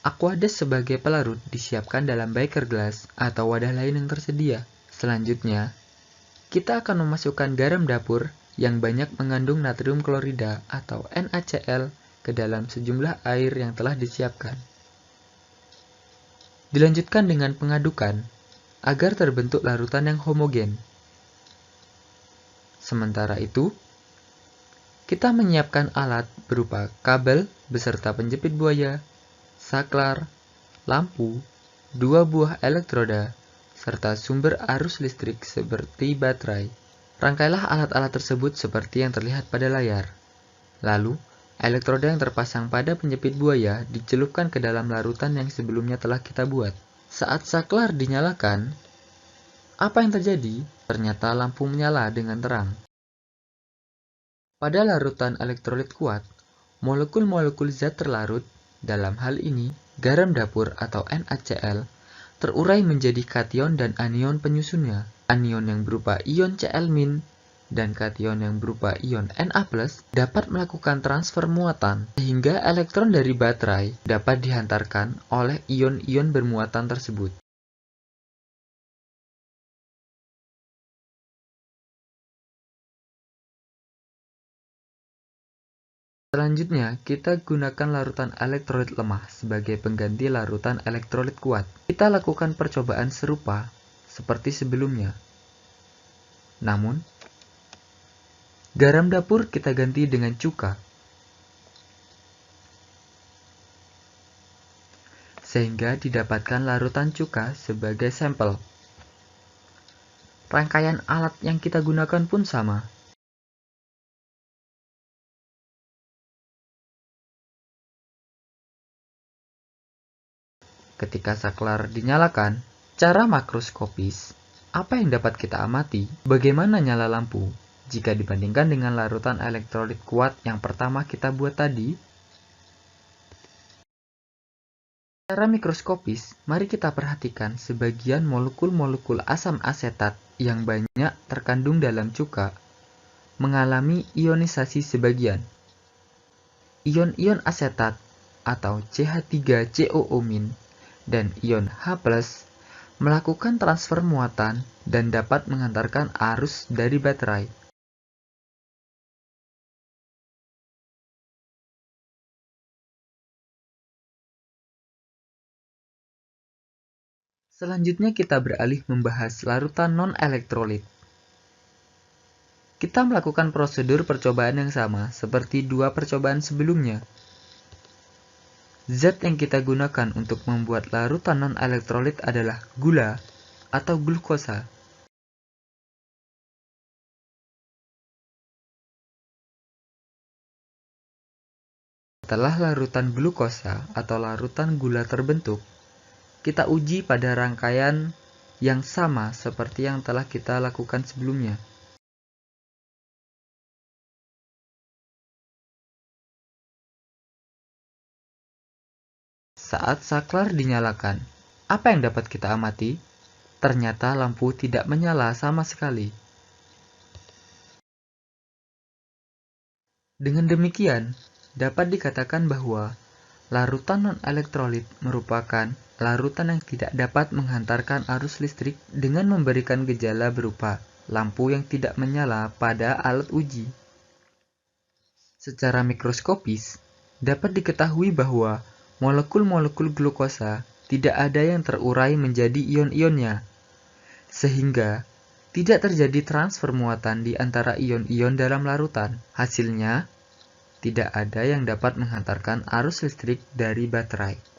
Aqueous sebagai pelarut disiapkan dalam beker gelas atau wadah lain yang tersedia. Selanjutnya, kita akan memasukkan garam dapur yang banyak mengandung natrium klorida atau NaCl ke dalam sejumlah air yang telah disiapkan. Dilanjutkan dengan pengadukan agar terbentuk larutan yang homogen. Sementara itu, kita menyiapkan alat berupa kabel beserta penjepit buaya, saklar, lampu, 2 buah elektroda, serta sumber arus listrik seperti baterai. Rangkailah alat-alat tersebut seperti yang terlihat pada layar. Lalu, elektroda yang terpasang pada penjepit buaya dicelupkan ke dalam larutan yang sebelumnya telah kita buat. Saat saklar dinyalakan, apa yang terjadi? Ternyata lampu menyala dengan terang. Pada larutan elektrolit kuat, molekul-molekul zat terlarut, dalam hal ini garam dapur atau NaCl, terurai menjadi kation dan anion penyusunnya. Anion yang berupa ion Cl- dan kation yang berupa ion Na+, dapat melakukan transfer muatan, sehingga elektron dari baterai dapat dihantarkan oleh ion-ion bermuatan tersebut. Selanjutnya, kita gunakan larutan elektrolit lemah sebagai pengganti larutan elektrolit kuat. Kita lakukan percobaan serupa seperti sebelumnya. Namun, garam dapur kita ganti dengan cuka, sehingga didapatkan larutan cuka sebagai sampel. Rangkaian alat yang kita gunakan pun sama. Ketika saklar dinyalakan, cara makroskopis, apa yang dapat kita amati? Bagaimana nyala lampu jika dibandingkan dengan larutan elektrolit kuat yang pertama kita buat tadi? Secara mikroskopis, mari kita perhatikan sebagian molekul-molekul asam asetat yang banyak terkandung dalam cuka mengalami ionisasi sebagian. Ion-ion asetat atau CH3COO- dan ion H+ melakukan transfer muatan dan dapat menghantarkan arus dari baterai. Selanjutnya kita beralih membahas larutan non-elektrolit. Kita melakukan prosedur percobaan yang sama seperti dua percobaan sebelumnya. Zat yang kita gunakan untuk membuat larutan non-elektrolit adalah gula atau glukosa. Setelah larutan glukosa atau larutan gula terbentuk, kita uji pada rangkaian yang sama seperti yang telah kita lakukan sebelumnya. Saat saklar dinyalakan, apa yang dapat kita amati? Ternyata lampu tidak menyala sama sekali. Dengan demikian, dapat dikatakan bahwa larutan non-elektrolit merupakan larutan yang tidak dapat menghantarkan arus listrik dengan memberikan gejala berupa lampu yang tidak menyala pada alat uji. Secara mikroskopis, dapat diketahui bahwa molekul-molekul glukosa tidak ada yang terurai menjadi ion-ionnya, sehingga tidak terjadi transfer muatan di antara ion-ion dalam larutan. Hasilnya, tidak ada yang dapat menghantarkan arus listrik dari baterai.